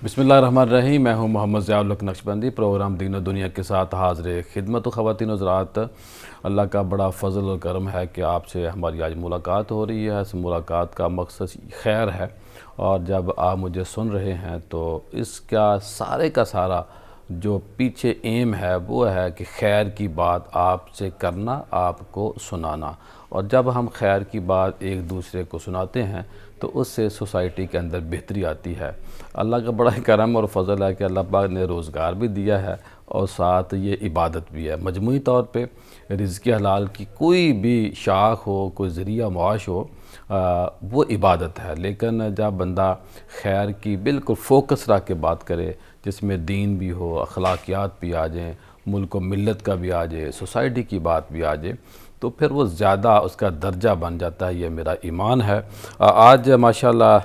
بسم اللہ الرحمن الرحیم۔ میں ہوں محمد ضیاء الحق نقشبندی۔ پروگرام دین و دنیا کے ساتھ حاضر خدمت و خواتین و حضرات، اللہ کا بڑا فضل و کرم ہے کہ آپ سے ہماری آج ملاقات ہو رہی ہے۔ اس ملاقات کا مقصد خیر ہے، اور جب آپ مجھے سن رہے ہیں تو اس کا سارے کا سارا جو پیچھے ایم ہے وہ ہے کہ خیر کی بات آپ سے کرنا، آپ کو سنانا۔ اور جب ہم خیر کی بات ایک دوسرے کو سناتے ہیں تو اس سے سوسائٹی کے اندر بہتری آتی ہے۔ اللہ کا بڑا ہی کرم اور فضل ہے کہ اللہ پاک نے روزگار بھی دیا ہے اور ساتھ یہ عبادت بھی ہے۔ مجموعی طور پہ رزق حلال کی کوئی بھی شاخ ہو، کوئی ذریعہ معاش ہو، وہ عبادت ہے۔ لیکن جب بندہ خیر کی بالکل فوکس رکھ کے بات کرے، جس میں دین بھی ہو، اخلاقیات بھی آ جائیں، ملک و ملت کا بھی آ جائے، سوسائٹی کی بات بھی آ جائے، تو پھر وہ زیادہ اس کا درجہ بن جاتا ہے۔ یہ میرا ایمان ہے۔ آج ماشاءاللہ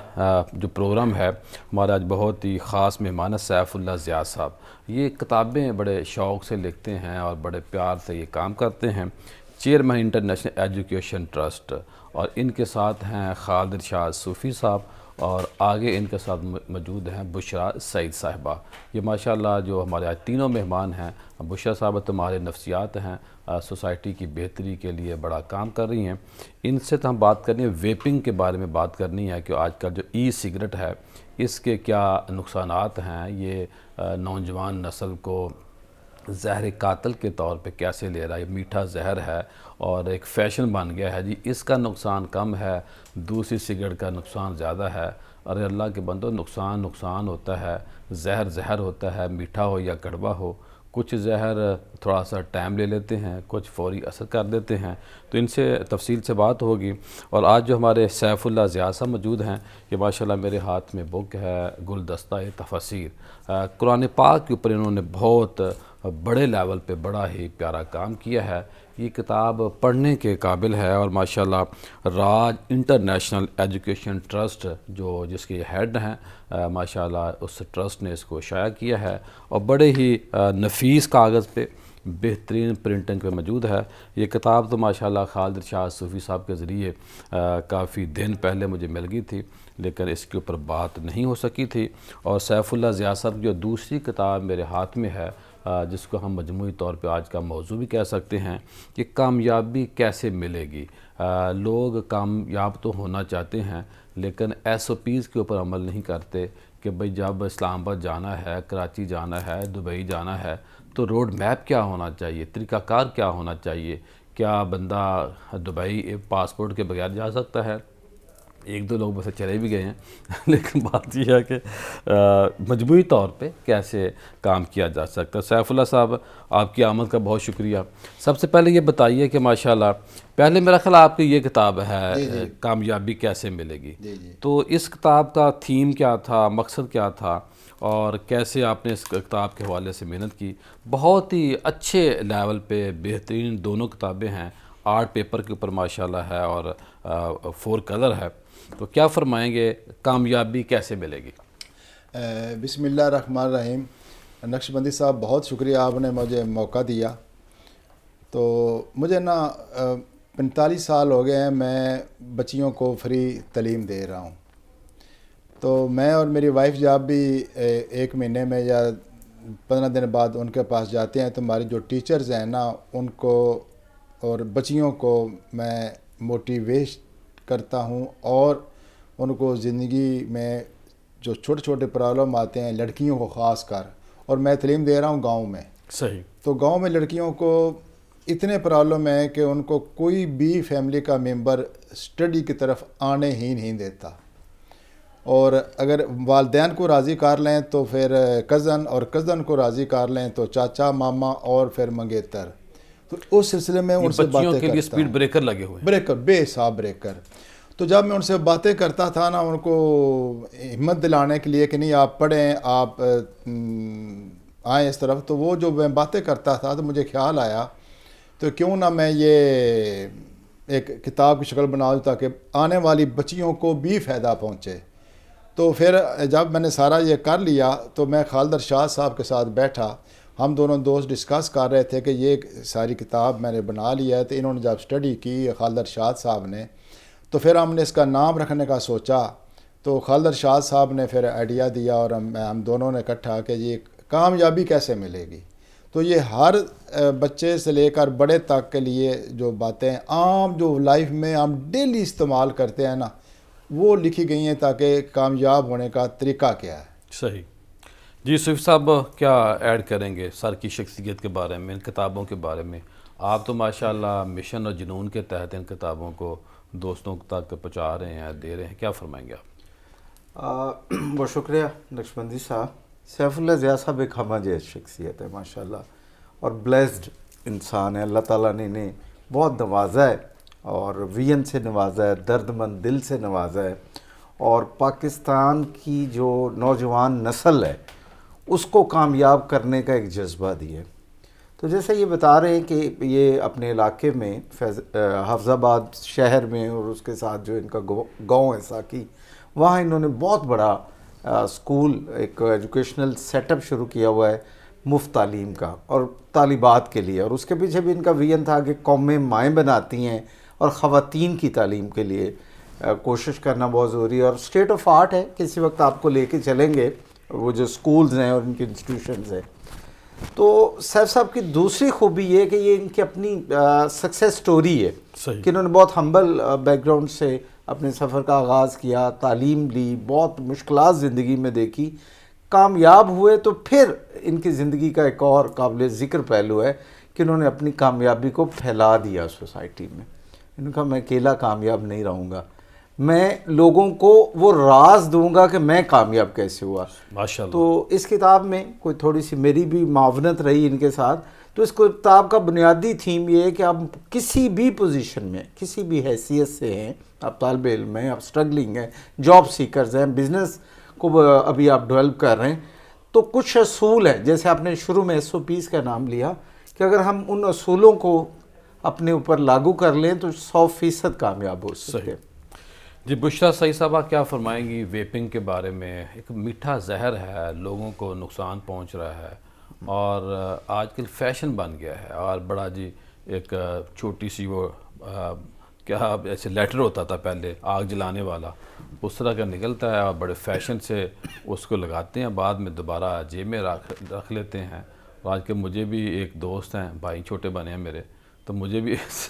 جو پروگرام ہے ہمارا، آج بہت ہی خاص مہمان ہے سیف اللہ ضیاء صاحب۔ یہ کتابیں بڑے شوق سے لکھتے ہیں اور بڑے پیار سے یہ کام کرتے ہیں۔ چیئرمین انٹرنیشنل ایجوکیشن ٹرسٹ، اور ان کے ساتھ ہیں خالد ارشاد صوفی صاحب، اور آگے ان کے ساتھ موجود ہیں بشرا سعید صاحبہ۔ یہ ماشاءاللہ جو ہمارے آج تینوں مہمان ہیں، بشرا صاحبہ تمہارے نفسیات ہیں، سوسائٹی کی بہتری کے لیے بڑا کام کر رہی ہیں۔ ان سے تو ہم بات کرنی ہے، ویپنگ کے بارے میں بات کرنی ہے کہ آج کل جو ای سگریٹ ہے اس کے کیا نقصانات ہیں، یہ نوجوان نسل کو زہر قاتل کے طور پہ کیسے لے رہا ہے۔ یہ میٹھا زہر ہے اور ایک فیشن بن گیا ہے جی، اس کا نقصان کم ہے، دوسری سگریٹ کا نقصان زیادہ ہے۔ ارے اللہ کے بندو، نقصان ہوتا ہے، زہر ہوتا ہے، میٹھا ہو یا کڑوا ہو۔ کچھ زہر تھوڑا سا ٹائم لے لیتے ہیں، کچھ فوری اثر کر دیتے ہیں۔ تو ان سے تفصیل سے بات ہوگی۔ اور آج جو ہمارے سیف اللہ ضیاء صاحب موجود ہیں، یہ ماشاءاللہ میرے ہاتھ میں بک ہے گلدستہ تفاسیر۔ قرآن پاک کے اوپر انہوں نے بہت بڑے لیول پہ بڑا ہی پیارا کام کیا ہے۔ یہ کتاب پڑھنے کے قابل ہے، اور ماشاءاللہ راج انٹرنیشنل ایجوکیشن ٹرسٹ جس کے ہیڈ ہیں، ماشاءاللہ اس ٹرسٹ نے اس کو شائع کیا ہے، اور بڑے ہی نفیس کاغذ پہ بہترین پرنٹنگ پہ موجود ہے۔ یہ کتاب تو ماشاءاللہ خالد ارشاد صوفی صاحب کے ذریعے کافی دن پہلے مجھے مل گئی تھی، لیکن اس کے اوپر بات نہیں ہو سکی تھی۔ اور سیف اللہ ضیاء صاحب جو دوسری کتاب میرے ہاتھ میں ہے، جس کو ہم مجموعی طور پہ آج کا موضوع بھی کہہ سکتے ہیں کہ کامیابی کیسے ملے گی۔ لوگ کامیاب تو ہونا چاہتے ہیں، لیکن ایس او پیز کے اوپر عمل نہیں کرتے کہ بھئی جب اسلام آباد جانا ہے، کراچی جانا ہے، دبئی جانا ہے، تو روڈ میپ کیا ہونا چاہیے، طریقہ کار کیا ہونا چاہیے۔ کیا بندہ دبئی پاسپورٹ کے بغیر جا سکتا ہے؟ ایک دو لوگ ویسے چلے بھی گئے ہیں، لیکن بات یہ ہے کہ مجموعی طور پہ کیسے کام کیا جا سکتا ہے۔ سیف اللہ صاحب، آپ کی آمد کا بہت شکریہ۔ سب سے پہلے یہ بتائیے کہ ماشاءاللہ پہلے میرا خیال آپ کی یہ کتاب ہے کامیابی کیسے ملے گی، تو اس کتاب کا تھیم کیا تھا، مقصد کیا تھا، اور کیسے آپ نے اس کتاب کے حوالے سے محنت کی؟ بہت ہی اچھے لیول پہ بہترین دونوں کتابیں ہیں، آرٹ پیپر کے اوپر ماشاءاللہ ہے اور 4 کلر ہے۔ تو کیا فرمائیں گے، کامیابی کیسے ملے گی؟ بسم اللہ الرحمن الرحیم۔ نقشبندی صاحب، بہت شکریہ، آپ نے مجھے موقع دیا۔ تو مجھے 45 سال ہو گئے ہیں، میں بچیوں کو فری تعلیم دے رہا ہوں۔ تو میں اور میری وائف جب بھی 1 مہینے میں یا 15 دن بعد ان کے پاس جاتے ہیں، تو ہمارے جو ٹیچرز ہیں ان کو اور بچیوں کو میں موٹیویٹ کرتا ہوں، اور ان کو زندگی میں جو چھوٹے چھوٹے پرابلم آتے ہیں، لڑکیوں کو خاص کر، اور میں تعلیم دے رہا ہوں گاؤں میں۔ صحیح۔ تو گاؤں میں لڑکیوں کو اتنے پرابلم ہیں کہ ان کو کوئی بھی فیملی کا ممبر اسٹڈی کی طرف آنے ہی نہیں دیتا، اور اگر والدین کو راضی کر لیں تو پھر کزن، اور کزن کو راضی کر لیں تو چاچا، ماما، اور پھر منگیتر۔ تو اس سلسلے میں ان سے باتیں بچیوں کے لیے کرتا سپیڈ ہوں، بریکر لگے ہوئے ہیں۔ بریکر، بے حساب بریکر۔ تو جب میں ان سے باتیں کرتا تھا ان کو ہمت دلانے کے لیے کہ نہیں آپ پڑھیں، آپ آئیں اس طرف، تو وہ جو میں باتیں کرتا تھا تو مجھے خیال آیا تو کیوں نہ میں یہ ایک کتاب کی شکل بنا دوں تاکہ آنے والی بچیوں کو بھی فائدہ پہنچے۔ تو پھر جب میں نے سارا یہ کر لیا تو میں خالد ارشاد صاحب کے ساتھ بیٹھا، ہم دونوں دوست ڈسکس کر رہے تھے کہ یہ ساری کتاب میں نے بنا لی ہے۔ تو انہوں نے جب اسٹڈی کی خالد ارشاد صاحب نے، تو پھر ہم نے اس کا نام رکھنے کا سوچا۔ تو خالد ارشاد صاحب نے پھر آئیڈیا دیا اور ہم دونوں نے اکٹھا کہ جی کامیابی کیسے ملے گی. تو یہ ہر بچے سے لے کر بڑے تک کے لیے جو باتیں عام جو لائف میں ہم ڈیلی استعمال کرتے ہیں نا وہ لکھی گئی ہیں تاکہ کامیاب ہونے کا طریقہ کیا ہے. صحیح. جی صوفی صاحب کیا ایڈ کریں گے سر کی شخصیت کے بارے میں, ان کتابوں کے بارے میں؟ آپ تو ماشاءاللہ مشن اور جنون کے تحت ان کتابوں کو دوستوں تک پہنچا رہے ہیں, دے رہے ہیں, کیا فرمائیں گے آپ؟ بہت شکریہ نقشبندی صاحب. سیف اللہ ضیاء صاحب ایک ہمہ جیز شخصیت ہے ماشاءاللہ, اور بلیسڈ انسان ہے. اللہ تعالیٰ نے انہیں بہت نوازا ہے, اور وین سے نوازا ہے, درد مند دل سے نوازا ہے, اور پاکستان کی جو نوجوان نسل ہے اس کو کامیاب کرنے کا ایک جذبہ دیا ہے. تو جیسے یہ بتا رہے ہیں کہ یہ اپنے علاقے میں حافظ آباد شہر میں اور اس کے ساتھ جو ان کا گاؤں ہے ساکی, وہاں انہوں نے بہت بڑا اسکول, ایک ایجوکیشنل سیٹ اپ شروع کیا ہوا ہے مفت تعلیم کا اور طالبات کے لیے, اور اس کے پیچھے بھی ان کا ویژن تھا کہ قومیں مائیں بناتی ہیں اور خواتین کی تعلیم کے لیے کوشش کرنا بہت ضروری ہے. اور اسٹیٹ آف آرٹ ہے, کسی وقت آپ کو لے کے چلیں گے وہ جو اسکولز ہیں اور ان کے انسٹیٹیوشنز ہیں. تو سیف صاحب کی دوسری خوبی یہ ہے کہ یہ ان کی اپنی سکسیس سٹوری ہے کہ انہوں نے بہت ہمبل بیک گراؤنڈ سے اپنے سفر کا آغاز کیا, تعلیم لی, بہت مشکلات زندگی میں دیکھی, کامیاب ہوئے. تو پھر ان کی زندگی کا ایک اور قابل ذکر پہلو ہے کہ انہوں نے اپنی کامیابی کو پھیلا دیا سوسائٹی میں. انہوں نے کہا میں اکیلا کامیاب نہیں رہوں گا, میں لوگوں کو وہ راز دوں گا کہ میں کامیاب کیسے ہوا. ماشاءاللہ. تو اس کتاب میں کوئی تھوڑی سی میری بھی معاونت رہی ان کے ساتھ. تو اس کتاب کا بنیادی تھیم یہ ہے کہ آپ کسی بھی پوزیشن میں, کسی بھی حیثیت سے ہیں, آپ طالب علم ہیں, آپ سٹرگلنگ ہیں, جاب سیکرز ہیں, بزنس کو ابھی آپ ڈیولپ کر رہے ہیں, تو کچھ اصول ہیں. جیسے آپ نے شروع میں SOPs کا نام لیا کہ اگر ہم ان اصولوں کو اپنے اوپر لاگو کر لیں تو 100% کامیاب ہو سکتے ہیں. جی بشرا سعید صاحبہ کیا فرمائیں گی ویپنگ کے بارے میں؟ ایک میٹھا زہر ہے, لوگوں کو نقصان پہنچ رہا ہے, اور آج کل فیشن بن گیا ہے. اور بڑا جی ایک چھوٹی سی وہ کیا ایسے لیٹر ہوتا تھا پہلے آگ جلانے والا, اس طرح کا نکلتا ہے, اور بڑے فیشن سے اس کو لگاتے ہیں, بعد میں دوبارہ جیب میں رکھ لیتے ہیں. اور آج کل مجھے بھی ایک دوست ہیں, بھائی چھوٹے بنے ہیں میرے, تو مجھے بھی اس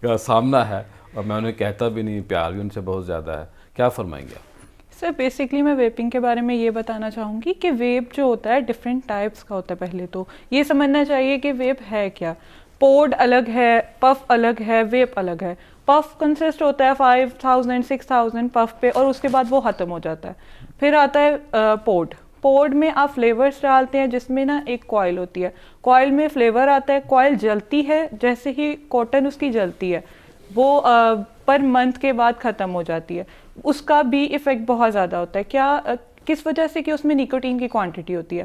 کا سامنا ہے, اور میں انہیں کہتا بھی نہیں, پیار بھی ان سے بہت زیادہ ہے. کیا فرمائیں گے آپ؟ سر بیسکلی میں ویپنگ کے بارے میں یہ بتانا چاہوں گی کہ ویپ جو ہوتا ہے ڈفرینٹ ٹائپس کا ہوتا ہے. پہلے تو یہ سمجھنا چاہیے کہ ویپ ہے کیا. پوڈ الگ ہے, پف الگ ہے, ویپ الگ ہے. پف کنسسٹ ہوتا ہے 5000 6000 پف پہ, اور اس کے بعد وہ ختم ہو جاتا ہے. پھر آتا ہے پوڈ. پوڈ میں آپ فلیورز ڈالتے ہیں جس میں نا ایک کوائل ہوتی ہے, کوائل میں فلیور آتا ہے, کوائل جلتی ہے, جیسے ہی کاٹن اس کی جلتی ہے وہ پر منتھ کے بعد ختم ہو جاتی ہے. اس کا بھی ایفیکٹ بہت زیادہ ہوتا ہے. کیا کس وجہ سے؟ کہ اس میں نیکوٹین کی کوانٹٹی ہوتی ہے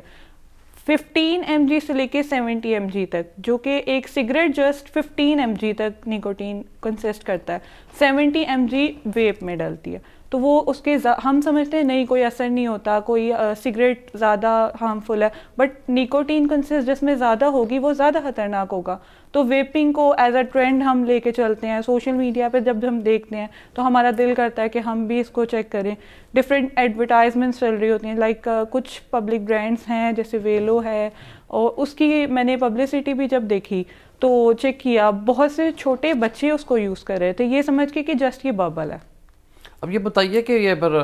15 mg سے لے کے 70 mg تک, جو کہ ایک سگریٹ جسٹ 15 mg تک نیکوٹین کنسسٹ کرتا ہے, 70 mg ویپ میں ڈلتی ہے. تو وہ اس کے ہم سمجھتے ہیں نہیں کوئی اثر نہیں ہوتا, کوئی سگریٹ زیادہ ہارمفل ہے, بٹ نیکوٹین کنسسٹ جس میں زیادہ ہوگی وہ زیادہ خطرناک ہوگا. تو ویپنگ کو ایز اے ٹرینڈ ہم لے کے چلتے ہیں. سوشل میڈیا پہ جب ہم دیکھتے ہیں تو ہمارا دل کرتا ہے کہ ہم بھی اس کو چیک کریں. ڈفرینٹ ایڈورٹائزمنٹس چل رہی ہوتی ہیں, لائک کچھ پبلک برانڈس ہیں جیسے ویلو ہے, اور اس کی میں نے پبلسٹی بھی جب دیکھی تو چیک کیا, بہت سے چھوٹے بچے اس کو یوز کر رہے تھے یہ سمجھ کے کہ جسٹ یہ ببل ہے. اب یہ بتائیے کہ یہ پر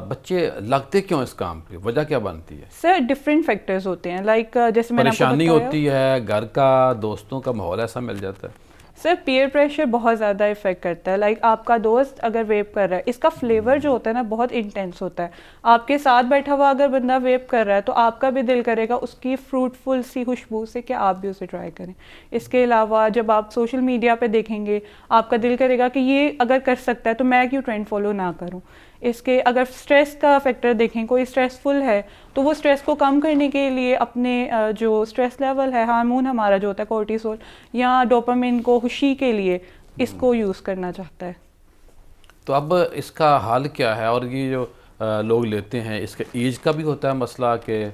بچے لگتے کیوں اس کام پہ, وجہ کیا بنتی ہے؟ سر ڈفرینٹ فیکٹرز ہوتے ہیں, لائک جیسے میں نے آپ کو پریشانی بتایا ہوتی ہے, گھر کا, دوستوں کا ماحول ایسا مل جاتا ہے. سر پیئر پریشر بہت زیادہ افیکٹ کرتا ہے. لائک آپ کا دوست اگر ویپ کر رہا ہے, اس کا فلیور جو ہوتا ہے نا بہت انٹینس ہوتا ہے. آپ کے ساتھ بیٹھا ہوا اگر بندہ ویپ کر رہا ہے تو آپ کا بھی دل کرے گا اس کی فروٹفل سی خوشبو سے کہ آپ بھی اسے ٹرائی کریں. اس کے علاوہ جب آپ سوشل میڈیا پہ دیکھیں گے آپ کا دل کرے گا کہ یہ اگر کر سکتا ہے تو میں کیوں ٹرینڈ فالو نہ کروں. اس کے اگر سٹریس کا فیکٹر دیکھیں, کوئی سٹریسفل ہے تو وہ سٹریس کو کم کرنے کے لیے اپنے جو سٹریس لیول ہے, ہارمون ہمارا جو ہوتا ہے کورٹیسول یا ڈوپامین کو خوشی کے لیے اس کو یوز کرنا چاہتا ہے. تو اب اس کا حل کیا ہے؟ اور یہ جو لوگ لیتے ہیں اس کا ایج کا بھی ہوتا ہے مسئلہ کہ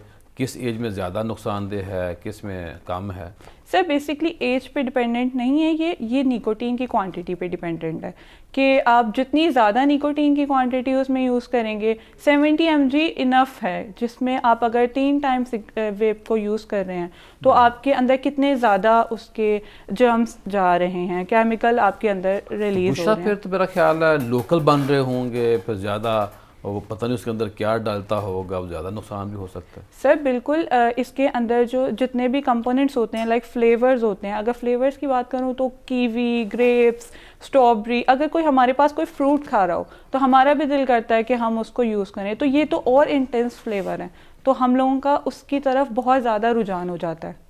کس ایج میں زیادہ نقصان دہ ہے, کس میں کم ہے؟ سر بیسکلی ایج پہ ڈپینڈنٹ نہیں ہے, یہ نیکوٹین کی کوانٹٹی پہ ڈپینڈنٹ ہے کہ آپ جتنی زیادہ نیکوٹین کی کوانٹٹی اس میں یوز کریں گے. 70 mg انف ہے, جس میں آپ اگر 3 ٹائمس ویپ کو یوز کر رہے ہیں تو آپ کے اندر کتنے زیادہ اس کے جرمز جا رہے ہیں, کیمیکل آپ کے اندر ریلیز ہو رہے ہیں. پھر تو میرا خیال ہے لوکل بن رہے ہوں گے, پھر زیادہ وہ پتہ نہیں اس کے اندر کیا ڈالتا ہوگا, وہ زیادہ نقصان بھی ہو سکتا ہے. سر بالکل, اس کے اندر جو جتنے بھی کمپوننٹس ہوتے ہیں لائک فلیورز ہوتے ہیں, اگر فلیورز کی بات کروں تو کیوی, گریپس, اسٹرابری, اگر کوئی ہمارے پاس کوئی فروٹ کھا رہا ہو تو ہمارا بھی دل کرتا ہے کہ ہم اس کو یوز کریں, تو یہ تو اور انٹینس فلیور ہیں, تو ہم لوگوں کا اس کی طرف بہت زیادہ رجحان ہو جاتا ہے.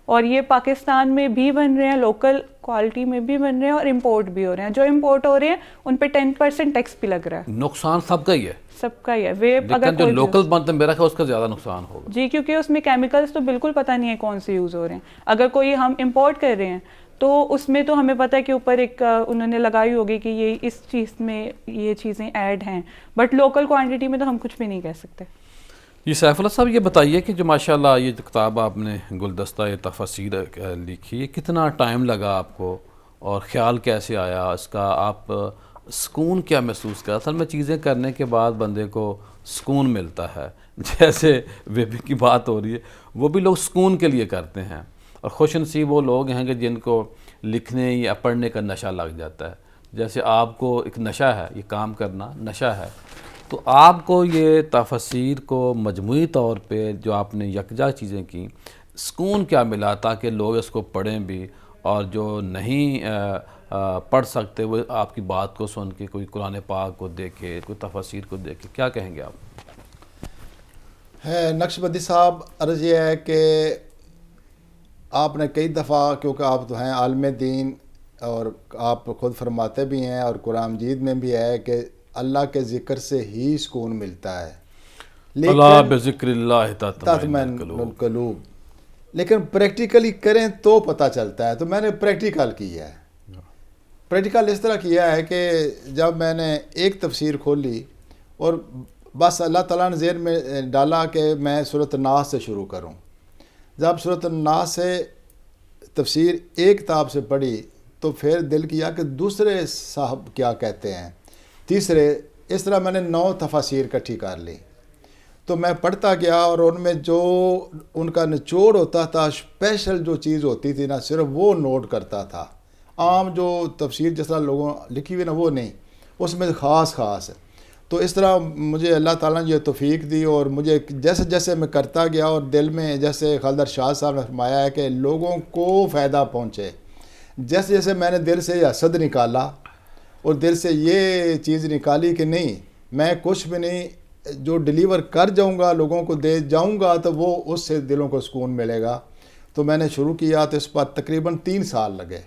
اور یہ پاکستان میں بھی بن رہے ہیں, لوکل کوالٹی میں بھی بن رہے ہیں, اور امپورٹ بھی ہو رہے ہیں. جو امپورٹ ہو رہے ہیں ان پہ 10% ٹیکس بھی لگ رہا ہے. نقصان سب کا ہی ہے, سب کا ہی ہے. ویپ اگر جو لوکل بنتا ہے میرا خیال اس کا زیادہ نقصان ہوگا. جی, کیونکہ اس میں کیمیکلز تو بالکل پتہ نہیں ہے کون سے یوز ہو رہے ہیں. اگر کوئی ہم امپورٹ کر رہے ہیں تو اس میں تو ہمیں پتہ ہے کہ اوپر ایک انہوں نے لگائی ہوگی کہ یہ اس چیز میں یہ چیزیں ایڈ ہیں, بٹ لوکل کوانٹٹی میں تو ہم کچھ بھی نہیں کہہ سکتے. جی سیف اللہ صاحب, یہ بتائیے کہ جو ماشاءاللہ یہ جو کتاب آپ نے گلدستہ تفاسیر لکھی ہے, کتنا ٹائم لگا آپ کو اور خیال کیسے آیا اس کا, آپ سکون کیا محسوس کیا؟ اصل میں چیزیں کرنے کے بعد بندے کو سکون ملتا ہے. جیسے ویبنگ کی بات ہو رہی ہے, وہ بھی لوگ سکون کے لیے کرتے ہیں, اور خوش نصیب وہ لوگ ہیں کہ جن کو لکھنے یا پڑھنے کا نشہ لگ جاتا ہے. جیسے آپ کو ایک نشہ ہے, یہ کام کرنا نشہ ہے, تو آپ کو یہ تفاسیر کو مجموعی طور پہ جو آپ نے یکجا چیزیں کی, سکون کیا ملا تاکہ لوگ اس کو پڑھیں بھی, اور جو نہیں پڑھ سکتے وہ آپ کی بات کو سن کے کوئی قرآن پاک کو دیکھے, کوئی تفاسیر کو دیکھے؟ کیا کہیں گے آپ؟ ہے نقشبندی صاحب, عرض یہ ہے کہ آپ نے کئی دفعہ, کیونکہ آپ تو ہیں عالم دین اور آپ خود فرماتے بھی ہیں اور قرآن مجید میں بھی ہے کہ اللہ کے ذکر سے ہی سکون ملتا ہے, الا بذکر اللہ تطمئن القلوب, لیکن پریکٹیکلی کریں تو پتہ چلتا ہے. تو میں نے پریکٹیکل کیا ہے. پریکٹیکل اس طرح کیا ہے کہ جب میں نے ایک تفسیر کھولی اور بس اللہ تعالیٰ نے ذہن میں ڈالا کہ میں سورۃ الناس سے شروع کروں. جب سورۃ الناس سے تفسیر ایک کتاب سے پڑھی تو پھر دل کیا کہ دوسرے صاحب کیا کہتے ہیں, تیسرے, اس طرح میں نے 9 تفاسیر اکٹھی کر لی. تو میں پڑھتا گیا اور ان میں جو ان کا نچوڑ ہوتا تھا, اسپیشل جو چیز ہوتی تھی نا, صرف وہ نوٹ کرتا تھا. عام جو تفسیر جس طرح لوگوں لکھی ہوئی نا وہ نہیں, اس میں خاص ہے. تو اس طرح مجھے اللہ تعالیٰ نے یہ توفیق دی, اور مجھے جیسے جیسے میں کرتا گیا اور دل میں, جیسے خالد شاہ صاحب نے فرمایا ہے کہ لوگوں کو فائدہ پہنچے, جیسے جیسے میں نے دل سے یہ حسد نکالا اور دل سے یہ چیز نکالی کہ نہیں میں کچھ بھی نہیں, جو ڈیلیور کر جاؤں گا لوگوں کو دے جاؤں گا تو وہ اس سے دلوں کو سکون ملے گا. تو میں نے شروع کیا تو اس پر تقریباً 3 سال لگے,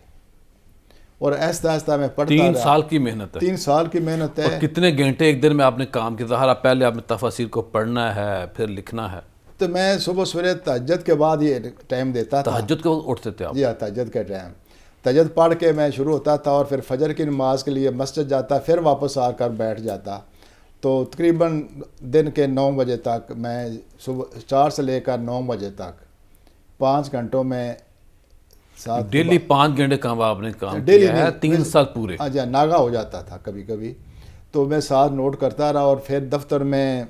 اور آہستہ آہستہ میں پڑھتا رہا. 3 سال کی محنت ہے. 3 سال کی محنت ہے. اور کتنے گھنٹے ایک دن میں آپ نے کام کیا؟ ظاہر پہلے آپ نے تفاسیر کو پڑھنا ہے, پھر لکھنا ہے. تو میں صبح سویرے تہجد کے بعد یہ ٹائم دیتا تھا. تہجد کے وقت اٹھتے تھے آپ؟ جی ہاں, تہجد کا ٹائم, تہجد پڑھ کے میں شروع ہوتا تھا اور پھر فجر کی نماز کے لیے مسجد جاتا, پھر واپس آ کر بیٹھ جاتا. تو تقریباً دن کے 9 بجے تک میں, صبح 4 سے لے کر 9 بجے تک 5 گھنٹوں میں ڈیلی 5 گھنٹے کام آپ نے کام کیا ہے 3 سال پورے؟ ہاں جی, ناغا ہو جاتا تھا کبھی کبھی, تو میں ساتھ نوٹ کرتا رہا, اور پھر دفتر میں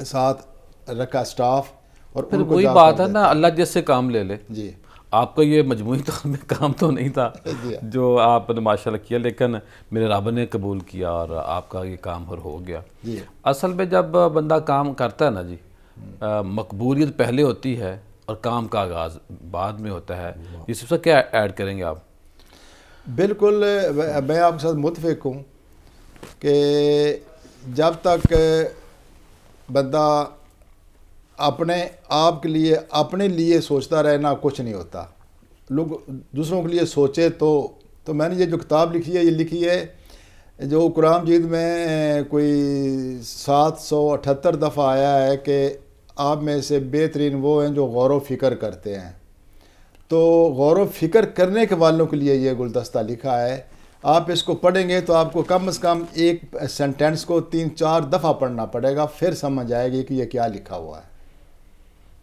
ساتھ رکھا سٹاف, اور پھر وہی بات ہے نا, اللہ جس سے کام لے لے. جی, آپ کا یہ مجموعی طور میں کام تو نہیں تھا جو آپ نے ماشاءاللہ کیا, لیکن میرے رب نے قبول کیا اور آپ کا یہ کام ہو گیا. جی, اصل میں جب بندہ کام کرتا ہے نا جی, مقبولیت پہلے ہوتی ہے اور کام کا آغاز بعد میں ہوتا ہے. اس سے کیا ایڈ کریں گے آپ؟ بالکل میں آپ کے ساتھ متفق ہوں کہ جب تک بندہ اپنے آپ کے لیے اپنے لیے سوچتا رہنا کچھ نہیں ہوتا. لوگ دوسروں کے لیے سوچے تو میں نے یہ جو کتاب لکھی ہے, یہ لکھی ہے جو قرآن مجید میں کوئی 778 دفعہ آیا ہے کہ آپ میں سے بہترین وہ ہیں جو غور و فکر کرتے ہیں. تو غور و فکر کرنے کے والوں کے لیے یہ گلدستہ لکھا ہے. آپ اس کو پڑھیں گے تو آپ کو کم از کم ایک سینٹینس کو 3-4 دفعہ پڑھنا پڑے گا, پھر سمجھ آئے گی کہ یہ کیا لکھا ہوا ہے.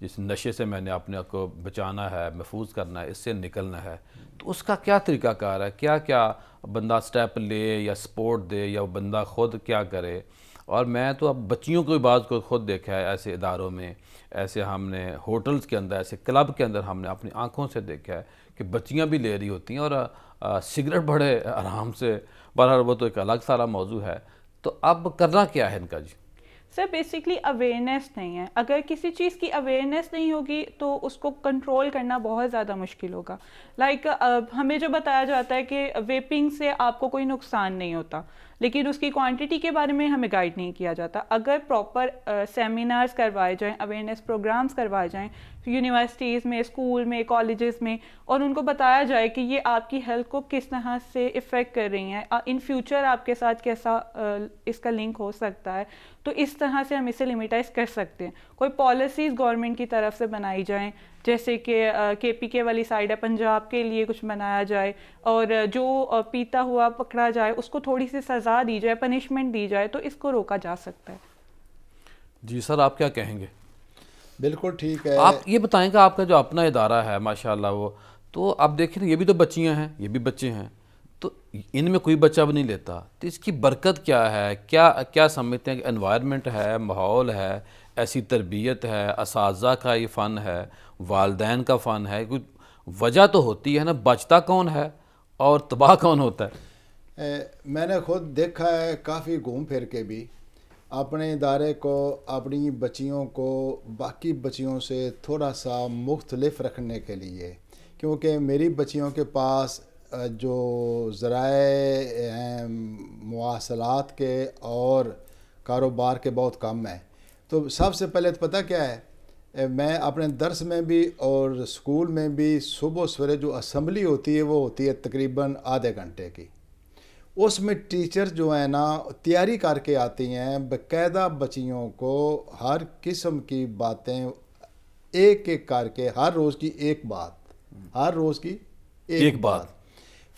جس نشے سے میں نے اپنے آپ کو بچانا ہے, محفوظ کرنا ہے, اس سے نکلنا ہے, تو اس کا کیا طریقہ کار ہے, کیا کیا بندہ سٹیپ لے یا سپورٹ دے یا بندہ خود کیا کرے؟ اور میں تو اب بچیوں کو بھی بعض کو خود دیکھا ہے ایسے اداروں میں, ایسے ہم نے ہوٹلز کے اندر, ایسے کلب کے اندر ہم نے اپنی آنکھوں سے دیکھا ہے کہ بچیاں بھی لے رہی ہوتی ہیں اور سگریٹ بڑے آرام سے. بہرحال وہ تو ایک الگ سارا موضوع ہے. تو اب کرنا کیا ہے ان کا جی؟ سر بیسکلی اویئرنیس نہیں ہے. اگر کسی چیز کی اویئرنیس نہیں ہوگی تو اس کو کنٹرول کرنا بہت زیادہ مشکل ہوگا. لائک ہمیں جو بتایا جاتا ہے کہ ویپنگ سے آپ کو کوئی نقصان نہیں ہوتا, لیکن اس کی کوانٹٹی کے بارے میں ہمیں گائیڈ نہیں کیا جاتا. اگر پراپر سیمینارز کروائے جائیں, اویئرنیس پروگرامز کروائے جائیں یونیورسٹیز میں, اسکول میں, کالجز میں, اور ان کو بتایا جائے کہ یہ آپ کی ہیلتھ کو کس طرح سے افیکٹ کر رہی ہیں, ان فیوچر آپ کے ساتھ کیسا اس کا لنک ہو سکتا ہے, تو اس طرح سے ہم اسے لمیٹائز کر سکتے ہیں. کوئی پالیسیز گورنمنٹ کی طرف سے بنائی جائیں, جیسے کہ کے پی کے والی سائڈ ہے, پنجاب کے لیے کچھ بنایا جائے, اور جو پیتا ہوا پکڑا جائے اس کو تھوڑی سی سزا دی جائے, پنشمنٹ دی جائے, تو اس کو روکا جا سکتا ہے. جی سر, آپ کیا کہیں گے؟ بالکل ٹھیک ہے. آپ یہ بتائیں کہ آپ کا جو اپنا ادارہ ہے ماشاءاللہ, وہ تو آپ دیکھیں یہ بھی تو بچیاں ہیں, یہ بھی بچے ہیں, تو ان میں کوئی بچہ بھی نہیں لیتا, تو اس کی برکت کیا ہے؟ کیا سمجھتے ہیں کہ انوائرمنٹ ہے, ماحول ہے, ایسی تربیت ہے, اساتذہ کا یہ فن ہے, والدین کا فن ہے, کوئی وجہ تو ہوتی ہے نا. بچتا کون ہے اور تباہ کون ہوتا ہے؟ میں نے خود دیکھا ہے کافی گھوم پھر کے بھی اپنے ادارے کو, اپنی بچیوں کو باقی بچیوں سے تھوڑا سا مختلف رکھنے کے لیے, کیونکہ میری بچیوں کے پاس جو ذرائع ہیں مواصلات کے اور کاروبار کے بہت کم ہیں. تو سب سے پہلے تو پتہ کیا ہے, میں اپنے درس میں بھی اور اسکول میں بھی صبح سویرے جو اسمبلی ہوتی ہے وہ ہوتی ہے تقریباً آدھے گھنٹے کی. اس میں ٹیچر جو ہیں نا تیاری کر کے آتی ہیں, باقاعدہ بچیوں کو ہر قسم کی باتیں ایک ایک کر کے, ہر روز کی ایک بات, ہر روز کی ایک بات,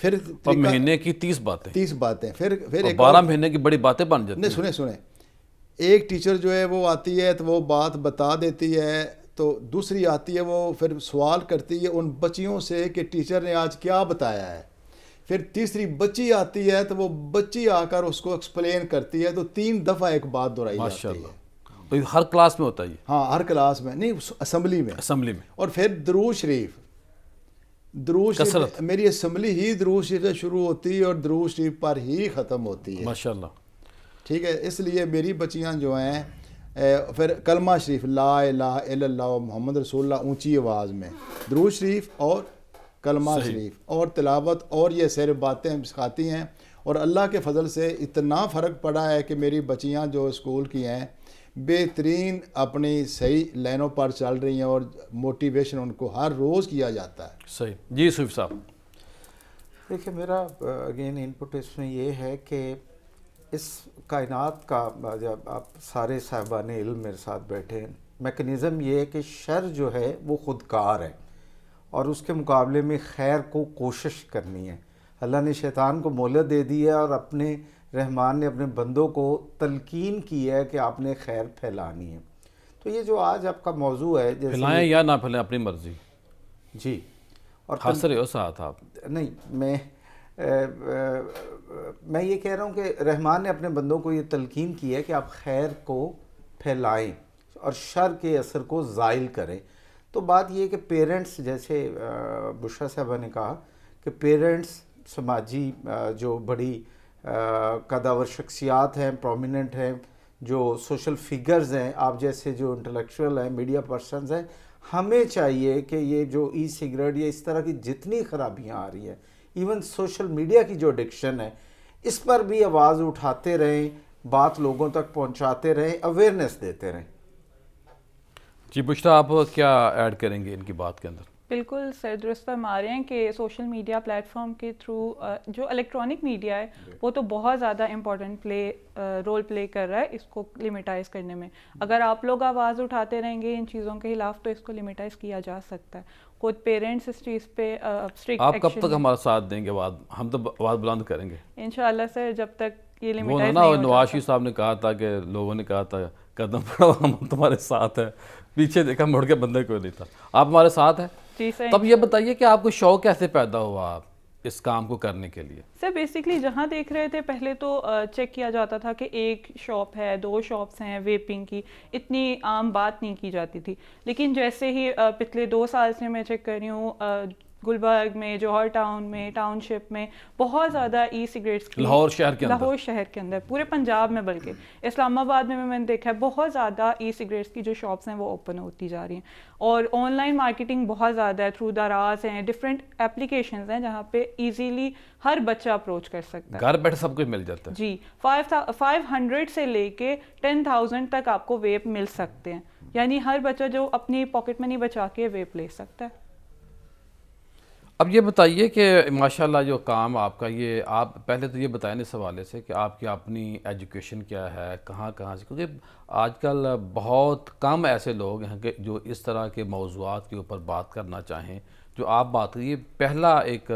پھر مہینے کی 30 باتیں, پھر 12 مہینے کی بڑی باتیں بن جاتی ہیں. نہیں سنیں, ایک ٹیچر جو ہے وہ آتی ہے تو وہ بات بتا دیتی ہے, تو دوسری آتی ہے وہ پھر سوال کرتی ہے ان بچیوں سے کہ ٹیچر نے آج کیا بتایا ہے. پھر تیسری بچی آتی ہے تو وہ بچی آ کر اس کو ایکسپلین کرتی ہے, تو 3 دفعہ ایک بات دہرائی جاتی ہے. تو ہر کلاس میں ہوتا ہے؟ ہاں ہر کلاس میں نہیں, اسمبلی میں. اور پھر درود شریف میری اسمبلی ہی درود شریف سے شروع ہوتی ہے اور درود شریف پر ہی ختم ہوتی ہے. ماشاءاللہ. ٹھیک ہے, اس لیے میری بچیاں جو ہیں پھر کلمہ شریف لا الہ الا اللہ محمد رسول اللہ اونچی آواز میں, درود شریف اور کلمہ شریف اور تلاوت اور یہ سیر باتیں سکھاتی ہیں. اور اللہ کے فضل سے اتنا فرق پڑا ہے کہ میری بچیاں جو اسکول کی ہیں بہترین اپنی صحیح لائنوں پر چل رہی ہیں, اور موٹیویشن ان کو ہر روز کیا جاتا ہے. صحیح. جی صوفی صاحب. دیکھیں میرا اگین ان پٹ اس میں یہ ہے کہ اس کائنات کا, جب آپ سارے صاحبان علم میرے ساتھ بیٹھے, میکنزم یہ ہے کہ شر جو ہے وہ خودکار ہے اور اس کے مقابلے میں خیر کو کوشش کرنی ہے. اللہ نے شیطان کو مہلت دے دی ہے اور اپنے رحمان نے اپنے بندوں کو تلقین کی ہے کہ آپ نے خیر پھیلانی ہے. تو یہ جو آج آپ کا موضوع ہے, جیسے پھیلائیں یا نہ پھیلائیں اپنی مرضی. جی. اور ہنس رہے ہو ساتھ آپ؟ نہیں, میں یہ کہہ رہا ہوں کہ رحمان نے اپنے بندوں کو یہ تلقین کی ہے کہ آپ خیر کو پھیلائیں اور شر کے اثر کو زائل کریں. تو بات یہ کہ پیرنٹس, جیسے بشرا صاحبہ نے کہا کہ پیرنٹس سماجی جو بڑی قداور شخصیات ہیں, پرومیننٹ ہیں, جو سوشل فیگرز ہیں, آپ جیسے جو انٹلیکچوئل ہیں, میڈیا پرسنز ہیں, ہمیں چاہیے کہ یہ جو ای سگریٹ یا اس طرح کی جتنی خرابیاں آ رہی ہیں, ایون سوشل میڈیا کی جو ایڈکشن ہے, اس پر بھی آواز اٹھاتے رہیں, بات لوگوں تک پہنچاتے رہیں, اویئرنیس دیتے رہیں. جی بشرا, آپ کیا ایڈ کریں گے ان کی بات کے اندر؟ بالکل سر, درست فرما رہے ہیں کہ سوشل میڈیا پلیٹ فارم کے تھرو جو الیکٹرانک میڈیا ہے وہ تو بہت زیادہ امپورٹنٹ رول پلے کر رہا ہے اس کو لمیٹائز کرنے میں. اگر آپ لوگ آواز اٹھاتے رہیں گے ان چیزوں کے خلاف تو اس کو لمیٹائز کیا جا سکتا ہے. خود پیرنٹس اس چیز پہ اسٹرکٹ. آپ کب تک ہمارا ساتھ دیں گے؟ ہم تو آواز بلند کریں گے انشاءاللہ سر, جب تک یہ وہ لمیٹائز نا نہیں ہوتا نواز شریف صاحب نے کہا تھا کہ لوگوں نے کہا تھا قدم بڑھاؤ ہم تمہارے ساتھ ہیں, پیچھے دیکھا مڑ کے بندے کوئی نہیں تھا, آپ ہمارے ساتھ ہیں. جی سر. تب یہ بتائیے کہ آپ کو شوق کیسے پیدا ہوا آپ اس کام کو کرنے کے لیے؟ سر بیسکلی جہاں دیکھ رہے تھے پہلے تو چیک کیا جاتا تھا کہ ایک شاپ ہے, 2 شاپس ہیں ویپنگ کی, اتنی عام بات نہیں کی جاتی تھی. لیکن جیسے ہی پچھلے 2 سال سے میں چیک کر رہی ہوں, گلبرگ میں, جوہر ٹاؤن میں, ٹاؤن شپ میں بہت زیادہ ای سگریٹس کی, لاہور شہر کے اندر, لاہور شہر کے اندر, پورے پنجاب میں, بلکہ اسلام آباد میں نے دیکھا ہے بہت زیادہ ای سگریٹس کی جو شاپس ہیں وہ اوپن ہوتی جا رہی ہیں. اور آن لائن مارکیٹنگ بہت زیادہ ہے, تھرو دراز ہیں, ڈفرینٹ اپلیکیشنز ہیں جہاں پہ ایزیلی ہر بچہ اپروچ کر سکتا ہے, گھر بیٹھے سب کچھ مل جاتا ہے. جی 500 سے لے کے 10,000 تک آپ کو ویپ مل سکتے ہیں, یعنی ہر بچہ جو اپنی پاکٹ منی بچا کے ویپ لے سکتا ہے. اب یہ بتائیے کہ ماشاءاللہ جو کام آپ کا, یہ آپ پہلے تو یہ بتائیں اس حوالے سے کہ آپ کی اپنی ایجوکیشن کیا ہے, کہاں سے, کیونکہ آج کل بہت کم ایسے لوگ ہیں کہ جو اس طرح کے موضوعات کے اوپر بات کرنا چاہیں جو آپ بات کریے. پہلا ایک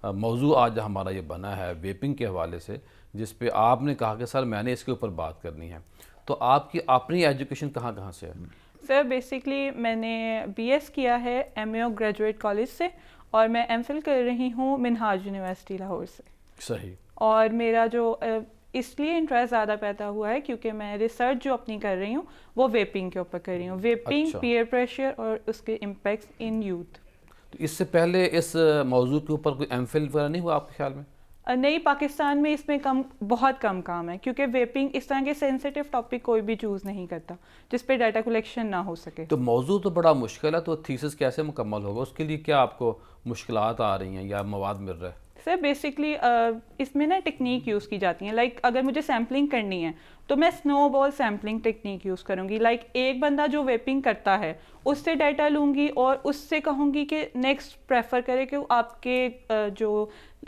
موضوع آج ہمارا یہ بنا ہے ویپنگ کے حوالے سے, جس پہ آپ نے کہا کہ سر میں نے اس کے اوپر بات کرنی ہے. تو آپ کی اپنی ایجوکیشن کہاں سے ہے؟ سر بیسکلی میں نے بی ایس کیا ہے MAO گریجویٹ کالج سے, اور میں ایم فل کر رہی ہوں منہاج یونیورسٹی لاہور سے. صحیح. اور میرا جو اس لیے انٹرسٹ زیادہ پیدا ہوا ہے کیونکہ میں ریسرچ جو اپنی کر رہی ہوں وہ ویپنگ کے اوپر کر رہی ہوں, ویپنگ, پیئر پریشر اور اس کے امپیکٹس ان یوتھ. تو اس سے پہلے اس موضوع کے اوپر کوئی ایم فل وغیرہ نہیں ہوا آپ کے خیال میں؟ نہیں, پاکستان میں اس میں بہت کم کام ہے کیونکہ ویپنگ اس طرح کے سینسیٹیو ٹاپک کوئی بھی چوز نہیں کرتا جس پہ ڈیٹا کلیکشن نہ ہو سکے. تو موضوع تو بڑا مشکل ہے, تو تھیسس کیسے مکمل ہوگا, اس کے لیے کیا آپ کو مشکلات آ رہی ہیں یا مواد مل رہا ہے؟ سر بیسکلی اس میں نا ٹیکنیک یوز کی جاتی ہیں, لائک اگر مجھے سیمپلنگ کرنی ہے تو میں سنو بال سیمپلنگ ٹیکنیک یوز کروں گی. لائک ایک بندہ جو ویپنگ کرتا ہے اس سے ڈیٹا لوں گی اور اس سے کہوں گی کہ نیکسٹ پریفر کرے کہ آپ کے جو